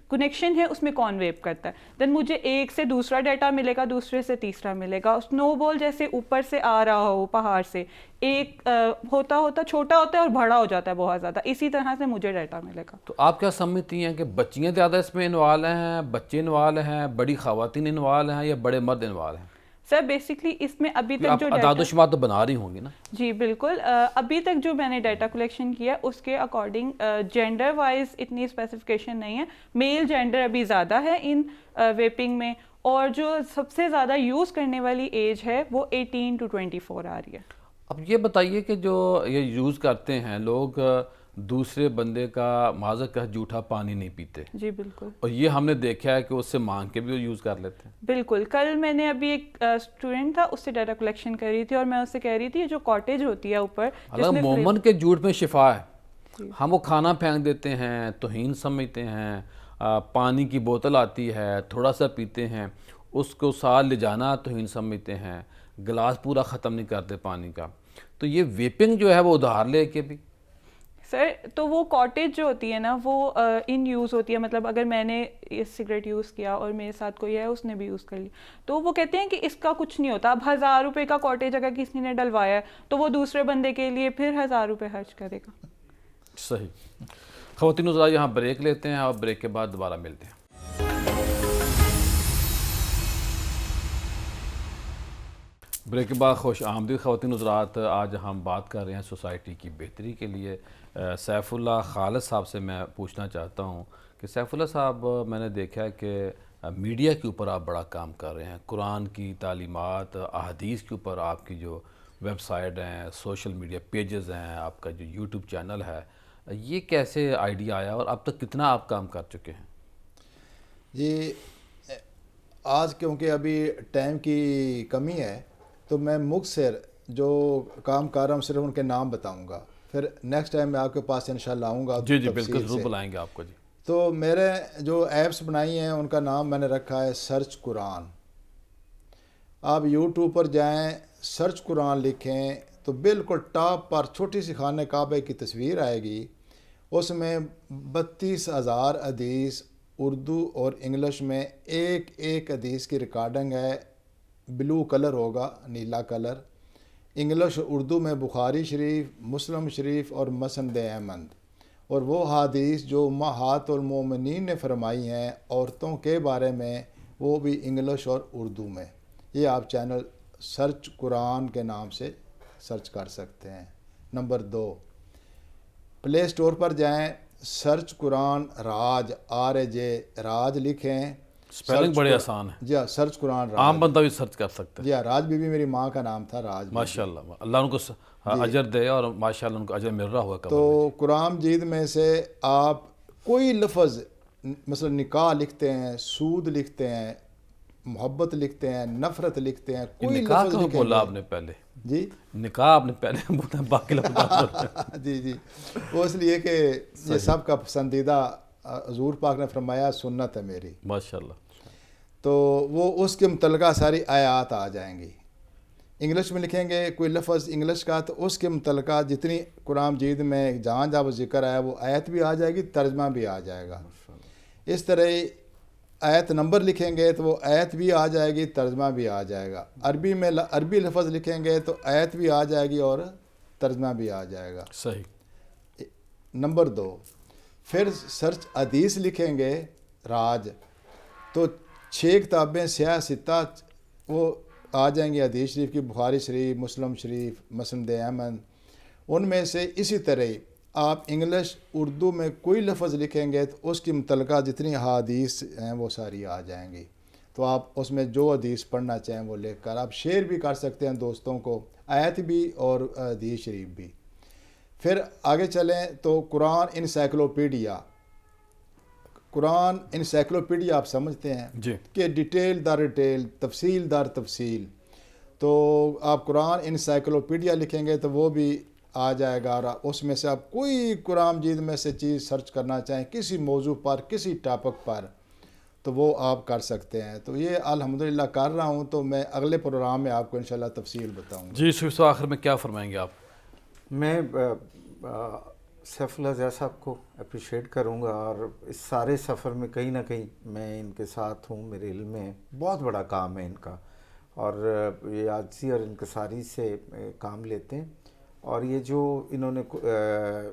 کنیکشن ہے اس میں کون ویپ کرتا ہے. دین مجھے ایک سے دوسرا ڈیٹا ملے گا, دوسرے سے تیسرا ملے گا. سنو بال جیسے اوپر سے آ رہا ہو پہاڑ سے, ایک ہوتا چھوٹا ہوتا ہے اور بڑا ہو جاتا ہے بہت زیادہ, اسی طرح سے مجھے ڈیٹا ملے گا. تو آپ کیا سمجھتی ہیں کہ بچیاں زیادہ اس میں انوالو ہیں, بچے انوالو ہیں, بڑی خواتین انوالو ہیں یا بڑے مرد انوالو ہیں؟ سر بیسکلی اس میں ابھی تک جو اعداد و شمار تو بنا رہی ہوں گی نا؟ جی بالکل, ابھی تک جو میں نے ڈیٹا کلیکشن کیا اس کے اکارڈنگ جینڈر وائز اتنی اسپیسیفکیشن نہیں ہے. میل جینڈر ابھی زیادہ ہے ان ویپنگ میں, اور جو سب سے زیادہ یوز کرنے والی ایج ہے وہ 18 to 24 آ رہی ہے. اب یہ بتائیے کہ جو یہ یوز کرتے ہیں لوگ, دوسرے بندے کا معذرت کا جھوٹا پانی نہیں پیتے. جی بالکل, اور یہ ہم نے دیکھا ہے کہ اس سے مانگ کے بھی وہ یوز کر لیتے ہیں. بالکل. کل میں نے ابھی ایک اسٹوڈنٹ تھا, اس سے ڈیٹا کلیکشن کر رہی تھی اور میں اس سے کہہ رہی تھی جو کاٹیج ہوتی ہے اوپر, مومن کے جھوٹ میں شفا ہے. ہم وہ کھانا پھینک دیتے ہیں, توہین سمجھتے ہیں, پانی کی بوتل آتی ہے تھوڑا سا پیتے ہیں, اس کو ساتھ لے جانا توہین سمجھتے ہیں, گلاس پورا ختم نہیں کرتے پانی کا. تو یہ ویپنگ جو ہے وہ ادھار لے کے بھی سر, تو وہ کاٹیج جو ہوتی ہے نا وہ ان یوز ہوتی ہے. مطلب اگر میں نے سگریٹ یوز کیا اور میرے ساتھ کوئی ہے اس نے بھی یوز کر لی, تو وہ کہتے ہیں کہ اس کا کچھ نہیں ہوتا. اب 1,000 روپے کا کاٹیج اگر کسی نے ڈلوایا ہے تو وہ دوسرے بندے کے لیے پھر 1,000 روپے خرچ کرے گا. صحیح. خواتین ذرا یہاں بریک لیتے ہیں اور بریک کے بعد دوبارہ ملتے ہیں. بریک کے بعد خوش آمدید خواتین حضرات. آج ہم بات کر رہے ہیں سوسائٹی کی بہتری کے لیے. سیف اللہ خالد صاحب سے میں پوچھنا چاہتا ہوں کہ سیف اللہ صاحب, میں نے دیکھا ہے کہ میڈیا کے اوپر آپ بڑا کام کر رہے ہیں, قرآن کی تعلیمات, احادیث کے اوپر آپ کی جو ویب سائٹ ہیں, سوشل میڈیا پیجز ہیں, آپ کا جو یوٹیوب چینل ہے, یہ کیسے آئیڈیا آیا اور اب تک کتنا آپ کام کر چکے ہیں؟ جی آج کیونکہ ابھی ٹائم کی کمی ہے تو میں مختصر جو کام کر رہا ہوں صرف ان کے نام بتاؤں گا, پھر نیکسٹ ٹائم میں آپ کے پاس انشاءاللہ آؤں گا. جی بالکل, ضرور بلائیں گے آپ کو. جی تو میرے جو ایپس بنائی ہیں ان کا نام میں نے رکھا ہے سرچ قرآن. آپ یوٹیوب پر جائیں, سرچ قرآن لکھیں تو بالکل ٹاپ پر چھوٹی سی خانہ کعبہ کی تصویر آئے گی. اس میں 32,000 حدیث اردو اور انگلش میں ایک ایک حدیث کی ریکارڈنگ ہے. بلو کلر ہوگا, نیلا کلر. انگلش اردو میں بخاری شریف, مسلم شریف اور مسند احمد, اور وہ حدیث جو امہات المومنین نے فرمائی ہیں عورتوں کے بارے میں وہ بھی انگلش اور اردو میں. یہ آپ چینل سرچ قرآن کے نام سے سرچ کر سکتے ہیں. نمبر 2، پلے اسٹور پر جائیں، سرچ قرآن راج RAJ راج لکھیں. اسپیلنگ بڑے آسان ہے. جی ہاں، سرچ قرآن راج. عام بندہ بھی سرچ کر سکتا ہے. جی ہاں، راج بی بی میری ماں کا نام تھا، راج بی بی. ماشاء اللہ، اللہ ان کو اجر دے، اور ماشاء اللہ ان کو اجر مل رہا ہوگا. تو قرآن مجید میں سے آپ کوئی لفظ، مثلا نکاح لکھتے ہیں، سود لکھتے ہیں، محبت لکھتے ہیں، نفرت لکھتے ہیں، کوئی نکاح لفظ کا لکھیں بولا گے. آپ نے پہلے، جی نکاح آپ نے پہلے بولا، باقی لفظ جی جی، وہ اس لیے کہ یہ سب کا پسندیدہ حضور پاک نے فرمایا سنت ہے میری. ماشاء اللہ. تو وہ اس کے متعلقہ ساری آیات آ جائیں گی. انگلش میں لکھیں گے کوئی لفظ انگلش کا، تو اس کے متعلقہ جتنی قرآن مجید میں جہاں جہاں وہ ذکر آیا وہ آیت بھی آ جائے گی، ترجمہ بھی آ جائے گا. اس طرح آیت نمبر لکھیں گے تو وہ آیت بھی آ جائے گی، ترجمہ بھی آ جائے گا. عربی میں عربی لفظ لکھیں گے تو آیت بھی آ جائے گی اور ترجمہ بھی آ جائے گا. صحیح. نمبر 2، پھر سرچ حدیث لکھیں گے راج، تو 6 کتابیں سیاہ ستہ وہ آ جائیں گی حدیث شریف کی، بخاری شریف، مسلم شریف، مسند احمد. ان میں سے اسی طرح آپ انگلش اردو میں کوئی لفظ لکھیں گے تو اس کی متعلقہ جتنی حدیث ہیں وہ ساری آ جائیں گی. تو آپ اس میں جو حدیث پڑھنا چاہیں وہ لکھ کر آپ شیئر بھی کر سکتے ہیں دوستوں کو، آیت بھی اور حدیث شریف بھی. پھر آگے چلیں تو قرآن انسائکلوپیڈیا. قرآن انسائکلوپیڈیا آپ سمجھتے ہیں جی. کہ ڈیٹیل در ڈیٹیل، تفصیل در تفصیل. تو آپ قرآن انسائکلوپیڈیا لکھیں گے تو وہ بھی آ جائے گا، اور اس میں سے آپ کوئی قرآن مجید میں سے چیز سرچ کرنا چاہیں کسی موضوع پر، کسی ٹاپک پر، تو وہ آپ کر سکتے ہیں. تو یہ الحمدللہ کر رہا ہوں، تو میں اگلے پروگرام میں آپ کو انشاءاللہ تفصیل بتاؤں گا. جی صرف آخر میں کیا فرمائیں گے آپ؟ میں سیف اللہ ضیاء صاحب کو اپریشیٹ کروں گا، اور اس سارے سفر میں کہیں نہ کہیں میں ان کے ساتھ ہوں. میرے علم میں بہت بڑا کام ہے ان کا، اور یہ عاجزی اور انکساری سے کام لیتے ہیں. اور یہ جو انہوں نے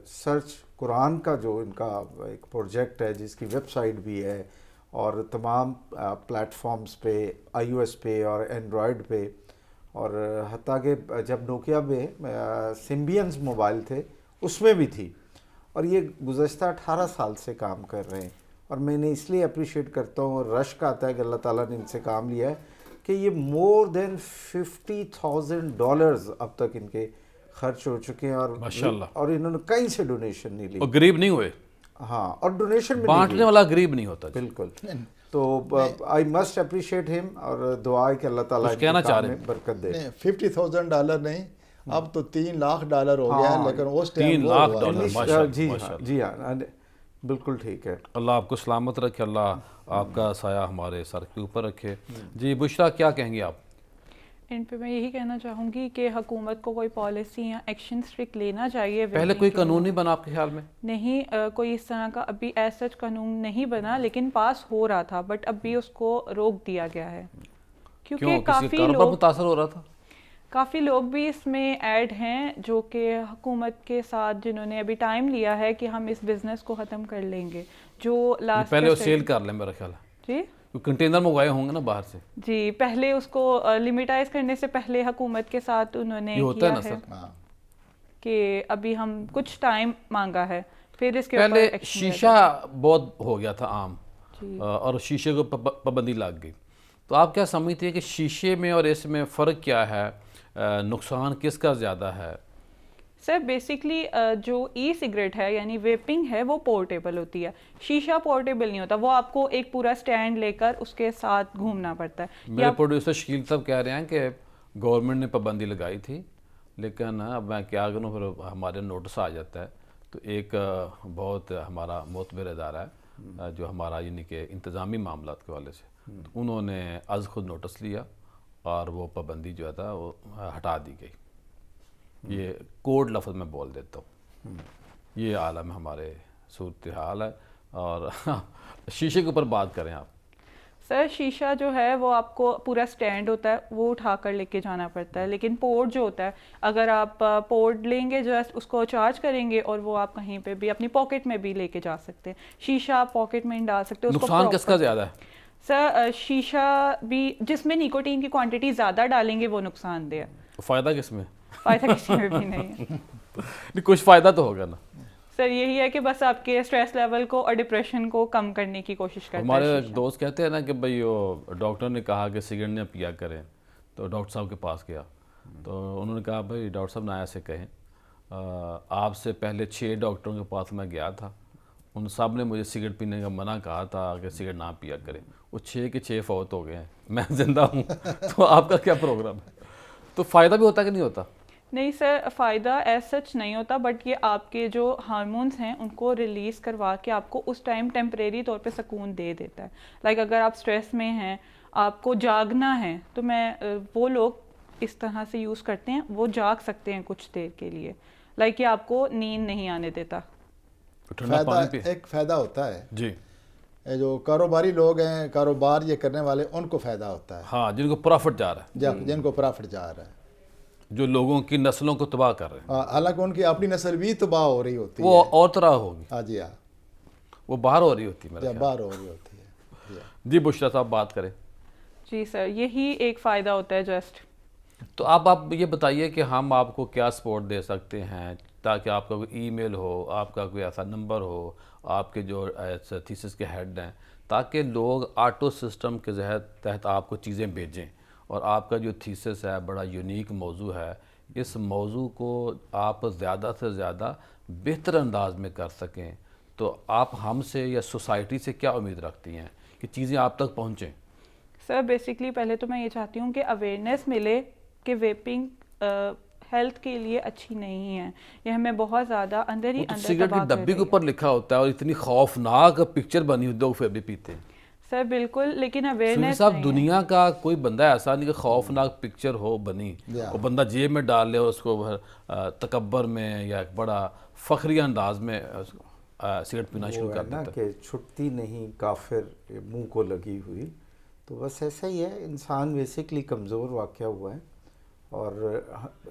سرچ قرآن کا جو ان کا ایک پروجیکٹ ہے، جس کی ویب سائٹ بھی ہے، اور تمام پلیٹ فارمز پہ، iOS پہ اور اینڈرائڈ پہ، اور حتیٰ کہ جب نوکیا میں سمبینز موبائل تھے اس میں بھی تھی. اور یہ گزشتہ 18 سال سے کام کر رہے ہیں. اور میں نے اس لیے اپریشیٹ کرتا ہوں، اور رشک آتا ہے کہ اللہ تعالیٰ نے ان سے کام لیا ہے، کہ یہ مور دین $50,000 اب تک ان کے خرچ ہو چکے ہیں. اور انہوں نے کہیں سے ڈونیشن نہیں لی، اور غریب نہیں ہوئے. ہاں، اور ڈونیشن بھی بانٹنے والا غریب نہیں ہوتا. بالکل. تو آئی مسٹ اپریشیٹ ہم، اور دعا ہے کہ اللہ تعالیٰ کہنا چاہ رہے میں برکت دے. $50,000 نہیں، اب تو $3 لاکھ ہو گیا ہے، لیکن اس ٹائم $3 لاکھ. جی ہاں، بالکل ٹھیک ہے. اللہ آپ کو سلامت رکھے، اللہ آپ کا سایہ ہمارے سر کے اوپر رکھے. جی بشریٰ، کیا کہیں گے آپ؟ ان پہ میں یہی کہنا چاہوں گی کہ حکومت کو کوئی پالیسی یا ایکشن اسٹرکٹ لینا چاہیے. پہلے کوئی قانون نہیں بنا آپ کے خیال میں؟ نہیں، کوئی اس طرح کا ابھی ایز سچ قانون نہیں بنا، لیکن پاس ہو رہا تھا، بٹ ابھی اس کو روک دیا گیا ہے. کیونکہ کافی لوگ بھی اس میں ایڈ ہیں جو کہ حکومت کے ساتھ، جنہوں نے ابھی ٹائم لیا ہے کہ ہم اس بزنس کو ختم کر لیں گے. جو لاسٹ پہلے سیل کر لیں میرا خیال ہے. جی، کنٹینر منگوائے ہوں گے نا باہر سے. جی، پہلے اس کو لمیٹائز کرنے سے پہلے حکومت کے ساتھ انہوں نے کیا ہے کہ ابھی ہم کچھ ٹائم مانگا ہے. پھر اس کے پہلے شیشہ بہت ہو گیا تھا عام، اور شیشے کو پابندی لگ گئی. تو آپ کیا سمجھتے ہیں کہ شیشے میں اور اس میں فرق کیا ہے، نقصان کس کا زیادہ ہے؟ سر بیسکلی جو ای سگریٹ ہے یعنی ویپنگ ہے وہ پورٹیبل ہوتی ہے، شیشہ پورٹیبل نہیں ہوتا، وہ آپ کو ایک پورا سٹینڈ لے کر اس کے ساتھ گھومنا پڑتا ہے. میرے پروڈیوسر شکیل صاحب کہہ رہے ہیں کہ گورنمنٹ نے پابندی لگائی تھی، لیکن اب میں کیا کروں، پھر ہمارے نوٹس آ جاتا ہے. تو ایک بہت ہمارا معتبر ادارہ ہے جو ہمارا یعنی کہ انتظامی معاملات کے والے سے، انہوں نے از خود نوٹس لیا اور وہ پابندی جو ہے وہ ہٹا دی گئی. یہ کوڈ لفظ میں بول دیتا ہوں. یہ عالم ہمارے صورتحال ہے. اور شیشے کے اوپر بات کریں آپ. سر شیشہ جو ہے وہ آپ کو پورا سٹینڈ ہوتا ہے، وہ اٹھا کر لے کے جانا پڑتا ہے، لیکن پورٹ جو ہوتا ہے اگر آپ پورٹ لیں گے جسٹ اس کو چارج کریں گے اور وہ آپ کہیں پہ بھی اپنی پاکٹ میں بھی لے کے جا سکتے ہیں. شیشہ آپ پاکٹ میں ڈال سکتے ہیں. نقصان کس کا زیادہ ہے؟ سر شیشہ بھی جس میں نیکوٹین کی کوانٹٹی زیادہ ڈالیں گے وہ نقصان دہ ہے. فائدہ کس میں؟ فائدہ کسی میں بھی نہیں ہے. نہیں کچھ فائدہ تو ہوگا نا. سر یہی ہے کہ بس آپ کے اسٹریس لیول کو اور ڈپریشن کو کم کرنے کی کوشش کرتا ہے. ہمارے ایک دوست کہتے ہیں نا کہ بھائی وہ ڈاکٹر نے کہا کہ سگریٹ نہ پیا کریں, تو ڈاکٹر صاحب کے پاس گیا تو انہوں نے کہا بھائی ڈاکٹر صاحب نہ ایسے کہیں, آپ سے پہلے 6 ڈاکٹروں کے پاس میں گیا تھا, ان سب نے مجھے سگریٹ پینے کا منع کہا تھا کہ سگریٹ نہ پیا کریں, وہ 6 کے 6 فوت ہو گئے ہیں, میں زندہ ہوں. تو آپ کا کیا پروگرام ہے؟ تو فائدہ بھی ہوتا کہ نہیں ہوتا؟ نہیں سر, فائدہ ایز سچ نہیں ہوتا, بٹ یہ آپ کے جو ہارمونس ہیں ان کو ریلیز کروا کے آپ کو اس ٹائم ٹیمپریری طور پہ سکون دے دیتا ہے. لائک اگر آپ اسٹریس میں ہیں, آپ کو جاگنا ہے, تو وہ لوگ اس طرح سے یوز کرتے ہیں, وہ جاگ سکتے ہیں کچھ دیر کے لیے, لائک یہ آپ کو نیند نہیں آنے دیتا. ایک فائدہ ہوتا ہے جی, جو کاروباری لوگ ہیں, کاروبار یہ کرنے والے, ان کو فائدہ ہوتا ہے. ہاں, جن کو پرافٹ جا رہا ہے, جن کو پرافٹ جا رہا ہے, جو لوگوں کی نسلوں کو تباہ کر رہے ہیں. حالانکہ ان کی اپنی نسل بھی تباہ ہو رہی ہوتی ہے, وہ اور طرح ہوگی. ہاں جی, ہاں وہ باہر ہو رہی ہوتی ہے, میرا باہر ہو رہی ہوتی ہے. جی بشریٰ صاحب بات کریں. جی سر, یہی ایک فائدہ ہوتا ہے جسٹ. تو آپ یہ بتائیے کہ ہم آپ کو کیا سپورٹ دے سکتے ہیں تاکہ آپ کا کوئی ای میل ہو, آپ کا کوئی ایسا نمبر ہو, آپ کے جو تھیسس کے ہیڈ ہیں, تاکہ لوگ آٹو سسٹم کے تحت آپ کو چیزیں بھیجیں, اور آپ کا جو تھیسس ہے بڑا یونیک موضوع ہے, اس موضوع کو آپ زیادہ سے زیادہ بہتر انداز میں کر سکیں. تو آپ ہم سے یا سوسائٹی سے کیا امید رکھتی ہیں کہ چیزیں آپ تک پہنچیں؟ سر بیسکلی پہلے تو میں یہ چاہتی ہوں کہ اویئرنیس ملے کہ ویپنگ ہیلتھ کے لیے اچھی نہیں ہے, یہ ہمیں بہت زیادہ اندر ہی اندر سگریٹ کی ڈبی کے اوپر لکھا ہوتا ہے اور اتنی خوفناک پکچر بنی ہوتی ہے, وہ پھر بھی پیتے ہیں. سر بالکل, لیکن سوری اویئرنیس صاحب, دنیا کا کوئی بندہ ایسا نہیں کہ خوفناک پکچر ہو بنی اور بندہ جیب میں ڈال لے اور اس کو تکبر میں یا ایک بڑا فخری انداز میں سگریٹ پینا شروع کر دیتا ہے کہ چھٹتی نہیں کافر منہ کو لگی ہوئی. تو بس ایسا ہی ہے, انسان بیسکلی کمزور واقع ہوا ہے اور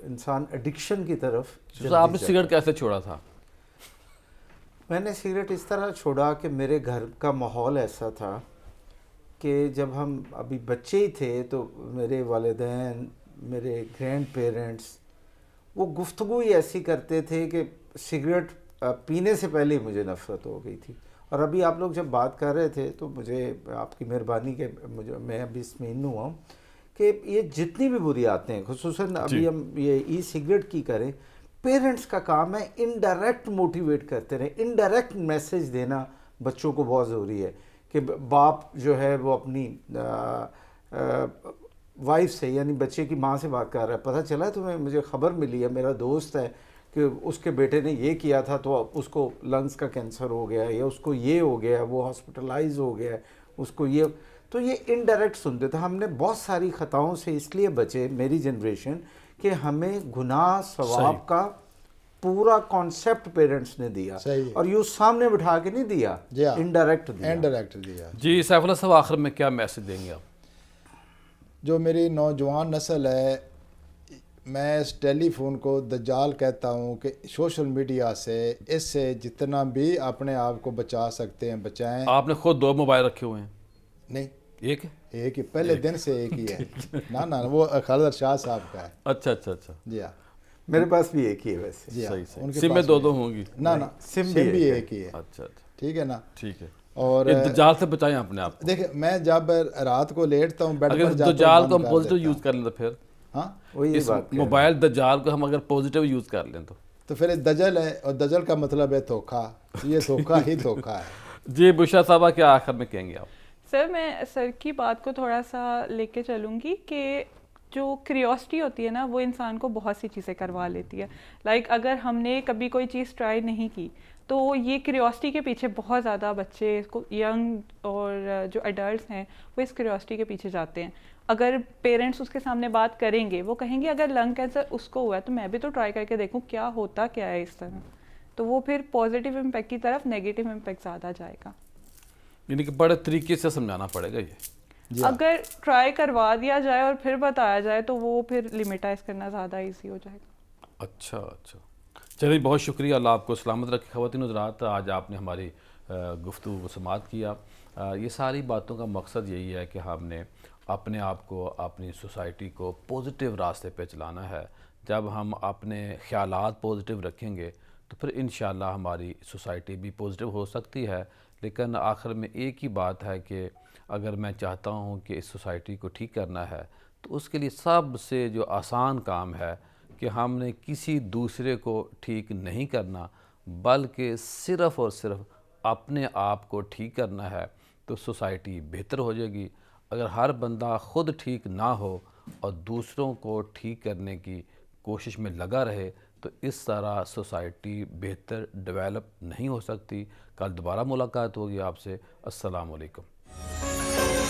انسان ایڈکشن کی طرف. آپ نے سگریٹ کیسے چھوڑا تھا؟ میں نے سگریٹ اس طرح چھوڑا کہ میرے گھر کا ماحول ایسا تھا کہ جب ہم ابھی بچے ہی تھے تو میرے والدین, میرے گرینڈ پیرنٹس, وہ گفتگو ہی ایسی کرتے تھے کہ سگریٹ پینے سے پہلے ہی مجھے نفرت ہو گئی تھی. اور ابھی آپ لوگ جب بات کر رہے تھے تو مجھے آپ کی مہربانی کہ میں ابھی اطمئن ہوا ہوں کہ یہ جتنی بھی بری عادتیں ہیں, خصوصاً ابھی ہم یہ ای سگریٹ کی کریں, پیرنٹس کا کام ہے انڈائریکٹ موٹیویٹ کرتے رہیں, انڈائریکٹ میسج دینا بچوں کو بہت ضروری ہے. کہ باپ جو ہے وہ اپنی وائف سے یعنی بچے کی ماں سے بات کر رہا ہے, پتہ چلا تمہیں, مجھے خبر ملی ہے, میرا دوست ہے کہ اس کے بیٹے نے یہ کیا تھا تو اس کو لنگس کا کینسر ہو گیا, یا اس کو یہ ہو گیا, وہ ہاسپٹلائز ہو گیا, اس کو یہ. تو یہ انڈائریکٹ سنتے تھے. ہم نے بہت ساری خطاؤں سے اس لیے بچے, میری جنریشن, کہ ہمیں گناہ ثواب کا پورا کانسیپٹ پیرنٹس نے دیا, اور یہ سامنے بٹھا کے نہیں دیا, انڈائریکٹ دیا. جی سیف اللہ صاحب, آخر میں کیا میسج دیں گے آپ؟ جو میری نوجوان نسل ہے, میں اس ٹیلی فون کو دجال کہتا ہوں کہ سوشل میڈیا سے, اس سے جتنا بھی اپنے آپ کو بچا سکتے ہیں بچائیں. آپ نے خود 2 موبائل رکھے ہوئے ہیں؟ نہیں, ایک ہی, پہلے دن سے ایک ہی ہے. نا وہ خالد ارشاد صاحب کا ہے. اچھا اچھا اچھا. جی ہاں, میرے پاس بھی ایک ہی ہے ویسے. جی ہاں, سم میں 2 ہوں گی. نا سم بھی ایک ہی ہے. اچھا اچھا, ٹھیک ہے نا. ٹھیک ہے. اور دجال سے بچائیں اپنے آپ کو. دیکھیں, میں جب رات کو لیٹتا ہوں بیڈ پر اگر جاتا ہوں, دجال کو ہم پوزیٹیو یوز کر لیں تو پھر, ہاں اس موبائل دجال کو ہم اگر پوزیٹیو یوز کر لیں تو پھر دجل ہے, اور دجل کا مطلب ہے دھوکہ. یہ دھوکہ ہی دھوکہ ہے. جی بشریٰ صاحبہ, کیا آخر میں کہیں گے آپ؟ سر میں سر کی بات کو تھوڑا سا لے کے چلوں گی کہ جو کریوسٹی ہوتی ہے نا, وہ انسان کو بہت سی چیزیں کروا لیتی ہے. لائک اگر ہم نے کبھی کوئی چیز ٹرائی نہیں کی تو یہ کریوسٹی کے پیچھے بہت زیادہ بچے اس کو, ینگ اور جو ایڈلٹس ہیں, وہ اس کریوسٹی کے پیچھے جاتے ہیں. اگر پیرنٹس اس کے سامنے بات کریں گے, وہ کہیں گے اگر لنگ کینسر اس کو ہوا ہے تو میں بھی تو ٹرائی کر کے دیکھوں کیا ہوتا کیا ہے اس طرح. تو وہ پھر پازیٹیو امپیکٹ کی طرف نیگیٹو امپیکٹ زیادہ جائے گا. یعنی کہ بڑے طریقے سے سمجھانا پڑے گا یہ. اگر ٹرائی کروا دیا جائے اور پھر بتایا جائے تو وہ پھر لیمیٹائز کرنا زیادہ ایزی ہو جائے گا. اچھا اچھا, چلیے بہت شکریہ، اللہ آپ کو سلامت رکھے خواتین حضرات. آج آپ نے ہماری گفتگو کو سماعت کیا. یہ ساری باتوں کا مقصد یہی ہے کہ ہم نے اپنے آپ کو، اپنی سوسائٹی کو پازیٹیو راستے پہ چلانا ہے. جب ہم اپنے خیالات پازیٹیو رکھیں گے تو پھر انشاءاللہ ہماری سوسائٹی بھی پازیٹیو ہو سکتی ہے. لیکن آخر میں ایک ہی بات ہے کہ اگر میں چاہتا ہوں کہ اس سوسائٹی کو ٹھیک کرنا ہے تو اس کے لیے سب سے جو آسان کام ہے کہ ہم نے کسی دوسرے کو ٹھیک نہیں کرنا، بلکہ صرف اور صرف اپنے آپ کو ٹھیک کرنا ہے، تو سوسائٹی بہتر ہو جائے گی. اگر ہر بندہ خود ٹھیک نہ ہو اور دوسروں کو ٹھیک کرنے کی کوشش میں لگا رہے تو اس طرح سوسائٹی بہتر ڈیولپ نہیں ہو سکتی. کل دوبارہ ملاقات ہوگی آپ سے. السلام علیکم.